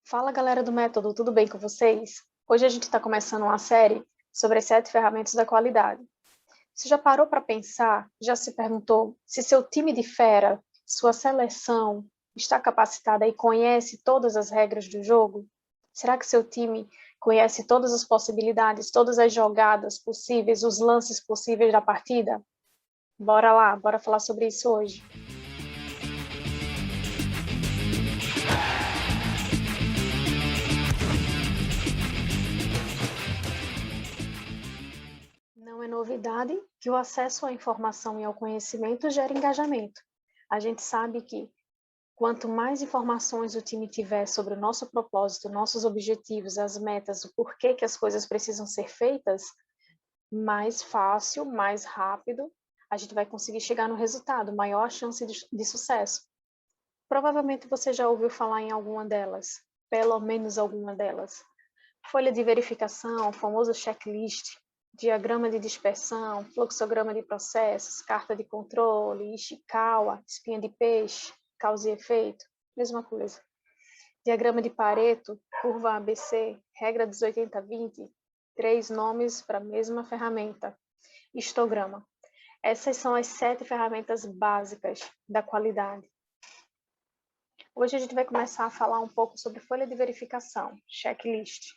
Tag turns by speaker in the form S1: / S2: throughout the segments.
S1: Fala galera do Método, tudo bem com vocês? Hoje a gente está começando uma série sobre as 7 ferramentas da qualidade. Você já parou para pensar, já se perguntou se seu time de fera, sua seleção, está capacitada e conhece todas as regras do jogo? Será que seu time conhece todas as possibilidades, todas as jogadas possíveis, os lances possíveis da partida? Bora lá, bora falar sobre isso hoje. Não é novidade que o acesso à informação e ao conhecimento gera engajamento. A gente sabe que quanto mais informações o time tiver sobre o nosso propósito, nossos objetivos, as metas, o porquê que as coisas precisam ser feitas, mais fácil, mais rápido, a gente vai conseguir chegar no resultado, maior a chance de sucesso. Provavelmente você já ouviu falar em alguma delas, pelo menos alguma delas. Folha de verificação, famoso checklist, diagrama de dispersão, fluxograma de processos, carta de controle, Ishikawa, espinha de peixe, causa e efeito, mesma coisa. Diagrama de Pareto, curva ABC, regra dos 80-20, 3 nomes para a mesma ferramenta. Histograma. Essas são as 7 ferramentas básicas da qualidade. Hoje a gente vai começar a falar um pouco sobre folha de verificação, checklist.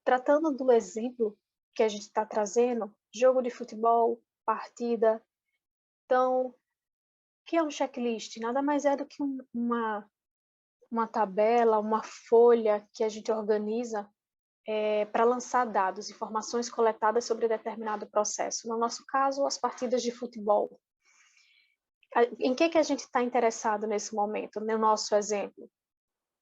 S1: Tratando do exemplo que a gente está trazendo, jogo de futebol, partida. Então, o que é um checklist? Nada mais é do que uma tabela, uma folha que a gente organiza para lançar dados, informações coletadas sobre determinado processo. No nosso caso, as partidas de futebol. Em que a gente está interessado nesse momento, no nosso exemplo?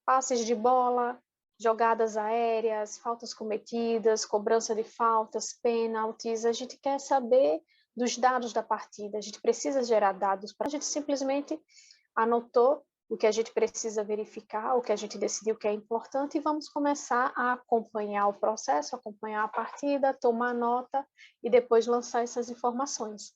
S1: Passes de bola, jogadas aéreas, faltas cometidas, cobrança de faltas, pênaltis. A gente quer saber dos dados da partida, a gente precisa gerar dados, para a gente simplesmente anotou o que a gente precisa verificar, o que a gente decidiu que é importante e vamos começar a acompanhar o processo, acompanhar a partida, tomar nota e depois lançar essas informações.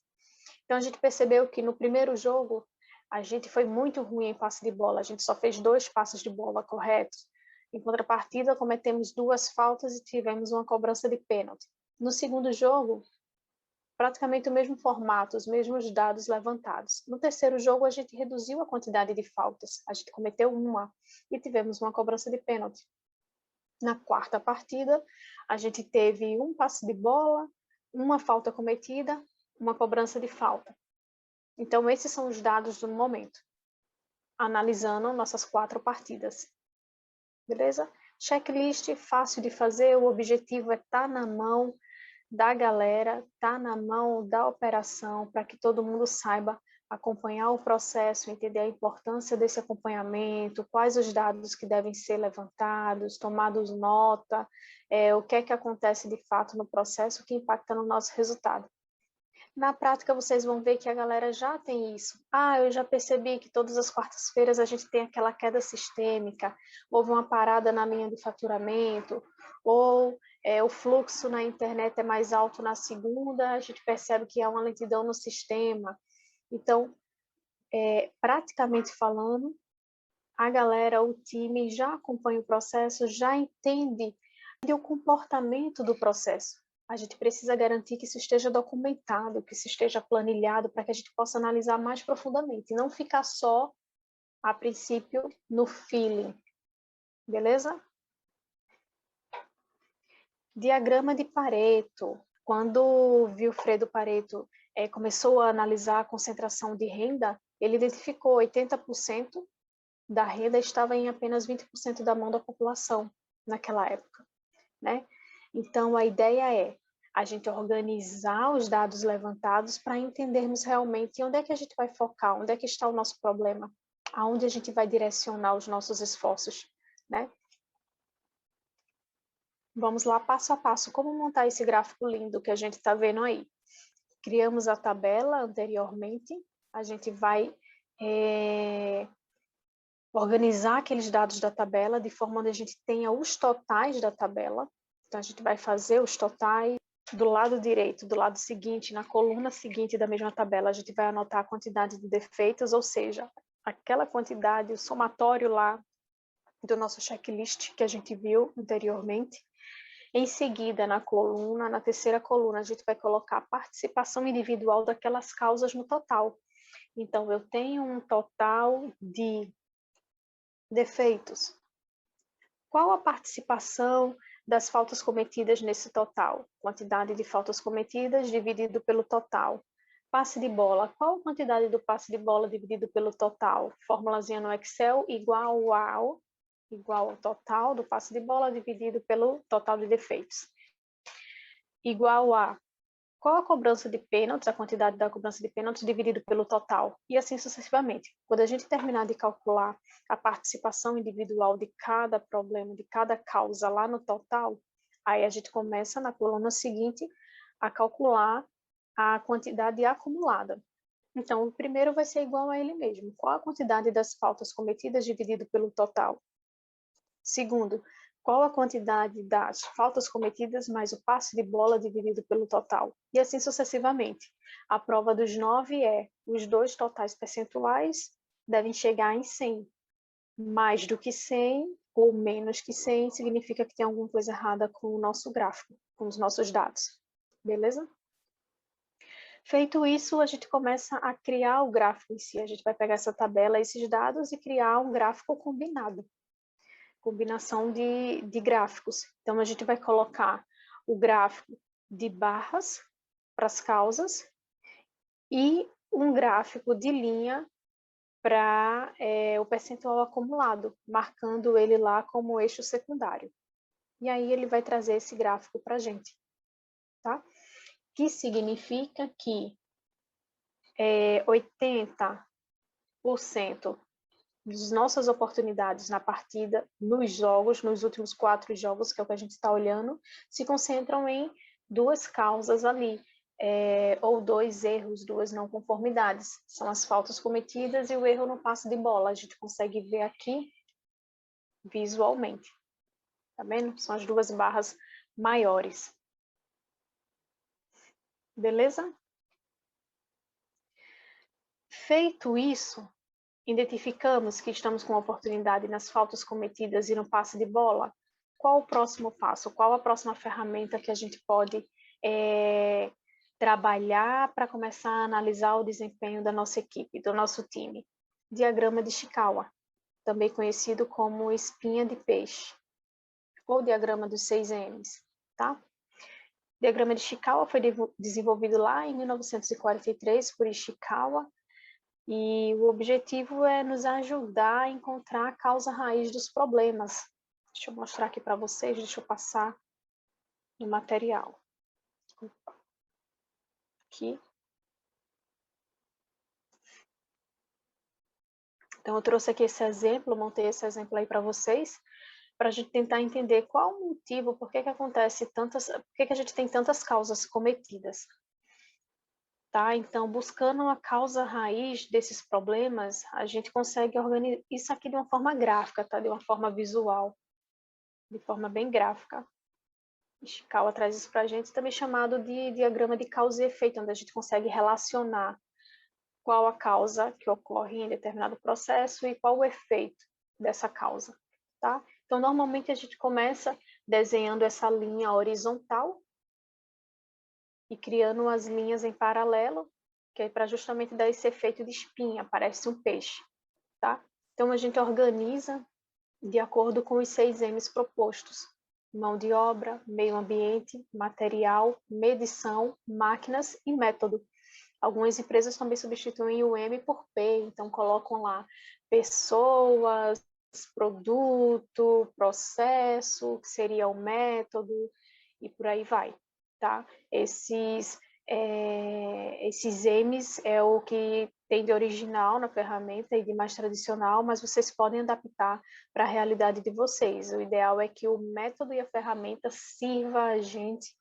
S1: Então a gente percebeu que no primeiro jogo a gente foi muito ruim em passe de bola, a gente só fez 2 passes de bola corretos. Em contrapartida, cometemos 2 faltas e tivemos uma cobrança de pênalti. No segundo jogo, praticamente o mesmo formato, os mesmos dados levantados. No terceiro jogo, a gente reduziu a quantidade de faltas, a gente cometeu 1 e tivemos uma cobrança de pênalti. Na quarta partida, a gente teve 1 passe de bola, 1 falta cometida, uma cobrança de falta. Então, esses são os dados do momento, analisando nossas 4 partidas. Beleza? Checklist, fácil de fazer, o objetivo é estar na mão da galera, estar na mão da operação, para que todo mundo saiba acompanhar o processo, entender a importância desse acompanhamento, quais os dados que devem ser levantados, tomados nota, o que é que acontece de fato no processo que impacta no nosso resultado. Na prática, vocês vão ver que a galera já tem isso. Eu já percebi que todas as quartas-feiras a gente tem aquela queda sistêmica, houve uma parada na linha de faturamento, ou o fluxo na internet é mais alto na segunda, a gente percebe que há uma lentidão no sistema. Então, praticamente falando, a galera, o time já acompanha o processo, já entende o comportamento do processo. A gente precisa garantir que isso esteja documentado, que isso esteja planilhado, para que a gente possa analisar mais profundamente, e não ficar só, a princípio, no feeling. Beleza? Diagrama de Pareto. Quando o Vilfredo Pareto começou a analisar a concentração de renda, ele identificou 80% da renda estava em apenas 20% da mão da população naquela época, né? Então, a ideia é a gente organizar os dados levantados para entendermos realmente onde é que a gente vai focar, onde é que está o nosso problema, aonde a gente vai direcionar os nossos esforços, né? Vamos lá, passo a passo, como montar esse gráfico lindo que a gente está vendo aí. Criamos a tabela anteriormente, a gente vai organizar aqueles dados da tabela de forma onde a gente tenha os totais da tabela. Então, a gente vai fazer os totais do lado direito, do lado seguinte, na coluna seguinte da mesma tabela, a gente vai anotar a quantidade de defeitos, ou seja, aquela quantidade, o somatório lá do nosso checklist que a gente viu anteriormente. Em seguida, na terceira coluna, a gente vai colocar a participação individual daquelas causas no total. Então, eu tenho um total de defeitos. Qual a participação das faltas cometidas nesse total? Quantidade de faltas cometidas dividido pelo total. Passe de bola. Qual a quantidade do passe de bola dividido pelo total? Formulazinha no Excel igual ao total do passe de bola dividido pelo total de defeitos. Igual a qual a cobrança de pênaltis, a quantidade da cobrança de pênaltis dividido pelo total, e assim sucessivamente. Quando a gente terminar de calcular a participação individual de cada problema, de cada causa lá no total, aí a gente começa na coluna seguinte a calcular a quantidade acumulada. Então, o primeiro vai ser igual a ele mesmo. Qual a quantidade das faltas cometidas dividido pelo total? Segundo, qual a quantidade das faltas cometidas mais o passe de bola dividido pelo total? E assim sucessivamente. A prova dos 9 é os dois totais percentuais devem chegar em 100. Mais do que 100 ou menos que 100 significa que tem alguma coisa errada com o nosso gráfico, com os nossos dados. Beleza? Feito isso, a gente começa a criar o gráfico em si. A gente vai pegar essa tabela, esses dados e criar um gráfico combinado. Combinação de gráficos. Então, a gente vai colocar o gráfico de barras para as causas e um gráfico de linha para o percentual acumulado, marcando ele lá como eixo secundário. E aí ele vai trazer esse gráfico para a gente, tá? Que significa que 80% das nossas oportunidades na partida, nos jogos, nos últimos 4 jogos, que é o que a gente está olhando, se concentram em 2 causas ali, ou 2 erros, 2 não conformidades. São as faltas cometidas e o erro no passe de bola. A gente consegue ver aqui visualmente. Tá vendo? São as 2 barras maiores. Beleza? Feito isso, identificamos que estamos com oportunidade nas faltas cometidas e no passe de bola. Qual o próximo passo? Qual a próxima ferramenta que a gente pode trabalhar para começar a analisar o desempenho da nossa equipe, do nosso time? Diagrama de Ishikawa, também conhecido como espinha de peixe, ou diagrama dos 6 M's, tá? O diagrama de Ishikawa foi desenvolvido lá em 1943 por Ishikawa, e o objetivo é nos ajudar a encontrar a causa raiz dos problemas. Deixa eu mostrar aqui para vocês, deixa eu passar no material. Aqui. Então, eu trouxe aqui esse exemplo, montei esse exemplo aí para vocês, para a gente tentar entender qual o motivo, por que acontece tantas, por que a gente tem tantas causas cometidas. Tá? Então, buscando a causa raiz desses problemas, a gente consegue organizar isso aqui de uma forma gráfica, tá? De uma forma visual, de forma bem gráfica. Ishikawa traz isso para a gente, também chamado de diagrama de causa e efeito, onde a gente consegue relacionar qual a causa que ocorre em determinado processo e qual o efeito dessa causa. Tá? Então, normalmente a gente começa desenhando essa linha horizontal, e criando as linhas em paralelo, que é para justamente dar esse efeito de espinha, parece um peixe, tá? Então, a gente organiza de acordo com os 6 M's propostos: mão de obra, meio ambiente, material, medição, máquinas e método. Algumas empresas também substituem o M por P, então colocam lá pessoas, produto, processo, que seria o método, e por aí vai. Tá? Esses M's é o que tem de original na ferramenta e de mais tradicional, mas vocês podem adaptar para a realidade de vocês. O ideal é que o método e a ferramenta sirva a gente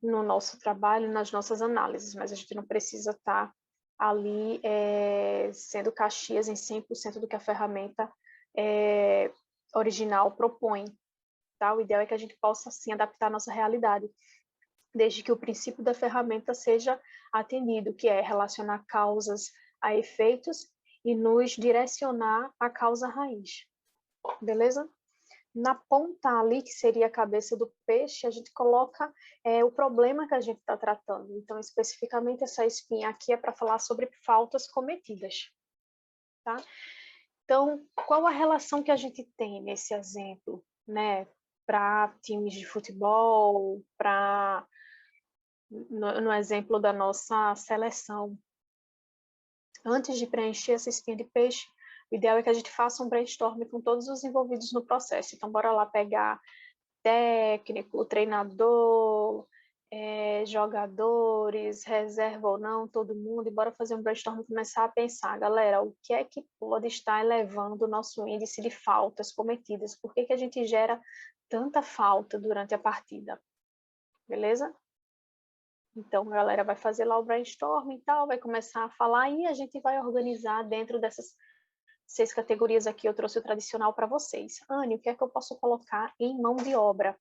S1: no nosso trabalho, nas nossas análises, mas a gente não precisa estar ali sendo caxias em 100% do que a ferramenta original propõe. Tá? O ideal é que a gente possa, sim, adaptar a nossa realidade, desde que o princípio da ferramenta seja atendido, que é relacionar causas a efeitos e nos direcionar à causa raiz. Beleza? na ponta ali, que seria a cabeça do peixe, a gente coloca o problema que a gente está tratando. Então, especificamente, essa espinha aqui é para falar sobre faltas cometidas. Tá? Então, qual a relação que a gente tem nesse exemplo, né? Para times de futebol, no exemplo da nossa seleção. Antes de preencher essa espinha de peixe, o ideal é que a gente faça um brainstorm com todos os envolvidos no processo. Então, bora lá pegar técnico, treinador, jogadores, reserva ou não, todo mundo, e bora fazer um brainstorm e começar a pensar, galera, o que é que pode estar elevando o nosso índice de faltas cometidas? Por que a gente gera tanta falta durante a partida? Beleza? Então, a galera vai fazer lá o brainstorm e tal, vai começar a falar e a gente vai organizar dentro dessas 6 categorias aqui. Eu trouxe o tradicional para vocês. Anne, o que é que eu posso colocar em mão de obra?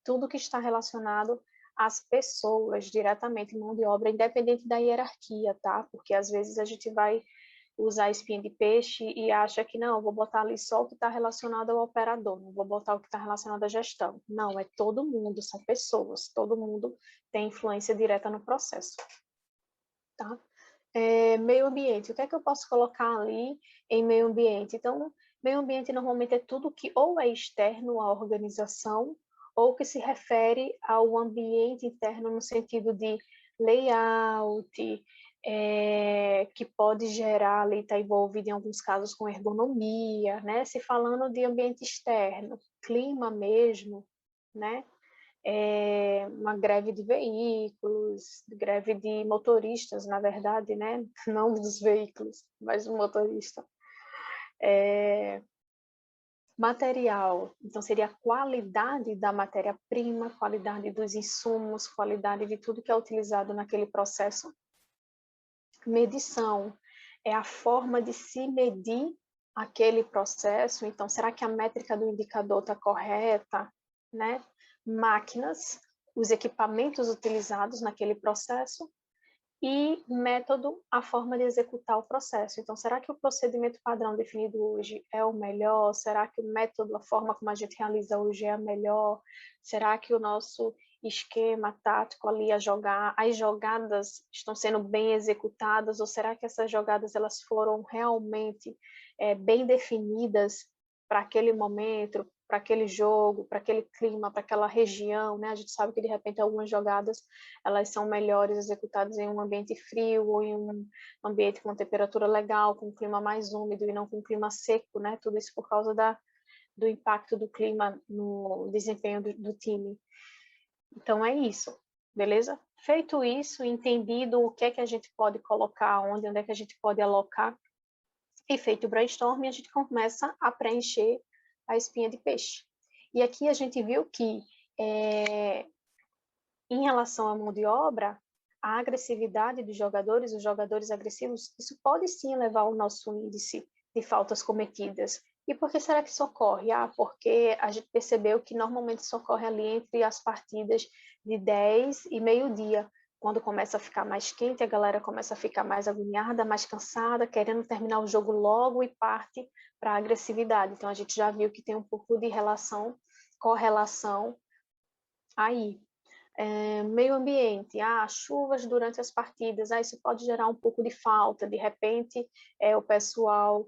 S1: Tudo que está relacionado às pessoas, diretamente, mão de obra, independente da hierarquia, tá? Porque às vezes a gente vai usar espinha de peixe e acha que não, vou botar ali só o que está relacionado ao operador, não vou botar o que está relacionado à gestão. Não, é todo mundo, são pessoas, todo mundo tem influência direta no processo. Tá? Meio ambiente, o que é que eu posso colocar ali em meio ambiente? Então, meio ambiente normalmente é tudo que ou é externo à organização ou que se refere ao ambiente interno no sentido de layout, que pode gerar ali, está envolvido em alguns casos com ergonomia, né? Se falando de ambiente externo, clima mesmo, né? Uma greve de veículos, greve de motoristas, na verdade, né? Não dos veículos, mas do motorista. Material, então seria a qualidade da matéria-prima, qualidade dos insumos, qualidade de tudo que é utilizado naquele processo. Medição é a forma de se medir aquele processo, então será que a métrica do indicador está correta, né? Máquinas, os equipamentos utilizados naquele processo e método, a forma de executar o processo. Então, será que o procedimento padrão definido hoje é o melhor? Será que o método, a forma como a gente realiza hoje é a melhor? Será que o nosso esquema tático ali as jogadas estão sendo bem executadas? Ou será que essas jogadas elas foram realmente bem definidas para aquele momento, para aquele jogo, para aquele clima, para aquela região, né? A gente sabe que de repente algumas jogadas elas são melhores executadas em um ambiente frio ou em um ambiente com uma temperatura legal, com um clima mais úmido e não com um clima seco, né? Tudo isso por causa do impacto do clima no desempenho do time. Então é isso, beleza? Feito isso, entendido o que é que a gente pode colocar onde é que a gente pode alocar, e feito o brainstorming, a gente começa a preencher a espinha de peixe. E aqui a gente viu que, em relação à mão de obra, a agressividade dos jogadores, os jogadores agressivos, isso pode sim elevar o nosso índice de faltas cometidas. E por que será que isso ocorre? Porque a gente percebeu que normalmente isso ocorre ali entre as partidas de 10 e meio-dia, quando começa a ficar mais quente, a galera começa a ficar mais agoniada, mais cansada, querendo terminar o jogo logo e parte para a agressividade. Então, a gente já viu que tem um pouco de correlação aí. Meio ambiente, chuvas durante as partidas, isso pode gerar um pouco de falta, de repente o pessoal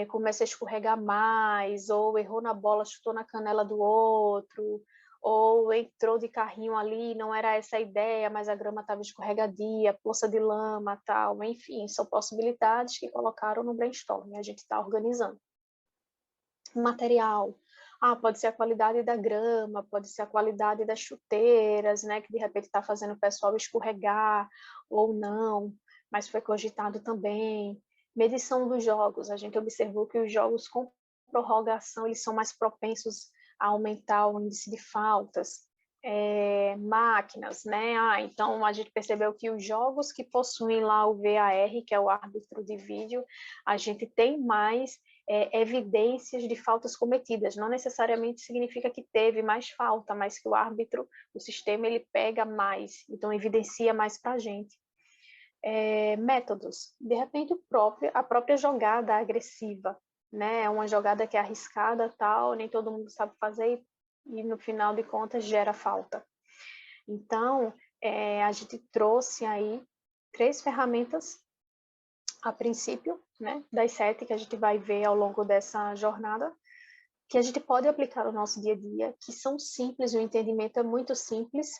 S1: começa a escorregar mais, ou errou na bola, chutou na canela do outro, ou entrou de carrinho ali, não era essa a ideia, mas a grama estava escorregadia, poça de lama, tal, enfim, são possibilidades que colocaram no brainstorm, a gente está organizando. Material, pode ser a qualidade da grama, pode ser a qualidade das chuteiras, né, que de repente está fazendo o pessoal escorregar ou não, mas foi cogitado também. Medição dos jogos, a gente observou que os jogos com prorrogação eles são mais propensos a aumentar o índice de faltas. Máquinas, né? Então a gente percebeu que os jogos que possuem lá o VAR, que é o árbitro de vídeo, a gente tem mais evidências de faltas cometidas. Não necessariamente significa que teve mais falta, mas que o árbitro, o sistema, ele pega mais, então evidencia mais para a gente. Métodos. De repente, a própria jogada agressiva, né? É uma jogada que é arriscada, tal, nem todo mundo sabe fazer e no final de contas gera falta. Então, a gente trouxe aí 3 ferramentas a princípio, né, das 7 que a gente vai ver ao longo dessa jornada, que a gente pode aplicar no nosso dia a dia, que são simples, o entendimento é muito simples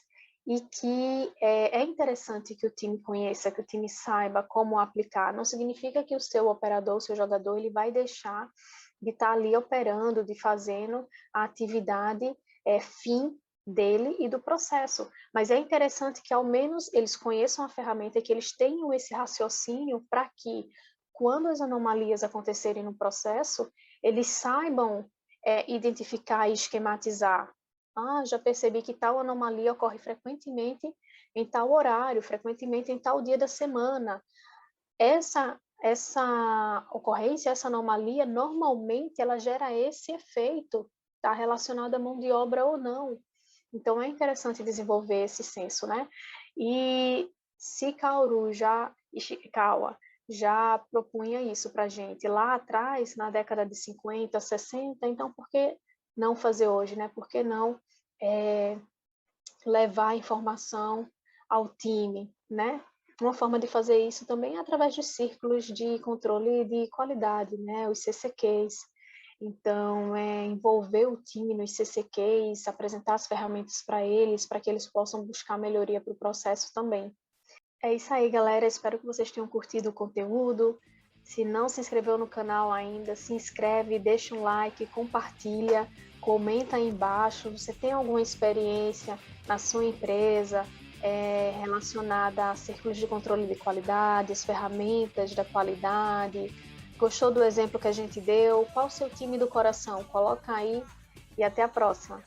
S1: e que é interessante que o time conheça, que o time saiba como aplicar. Não significa que o seu operador, o seu jogador, ele vai deixar de estar ali operando, de fazendo a atividade fim dele e do processo. Mas é interessante que ao menos eles conheçam a ferramenta, que eles tenham esse raciocínio para que, quando as anomalias acontecerem no processo, eles saibam identificar e esquematizar. Já percebi que tal anomalia ocorre frequentemente em tal horário, frequentemente em tal dia da semana. Essa ocorrência, essa anomalia, normalmente ela gera esse efeito, está relacionado à mão de obra ou não. Então, é interessante desenvolver esse senso, né? E se Kaoru Ishikawa já propunha isso para a gente lá atrás, na década de 50, 60, então por que não fazer hoje, né? Por que não levar a informação ao time, né? Uma forma de fazer isso também é através de círculos de controle de qualidade, né? Os CCQs. Então, envolver o time nos CCQs, apresentar as ferramentas para que eles possam buscar melhoria para o processo também. É isso aí, galera. Espero que vocês tenham curtido o conteúdo. Se não se inscreveu no canal ainda, se inscreve, deixa um like, compartilha, comenta aí embaixo. Você tem alguma experiência na sua empresa relacionada a círculos de controle de qualidade, as ferramentas da qualidade? Gostou do exemplo que a gente deu? Qual o seu time do coração? Coloca aí e até a próxima.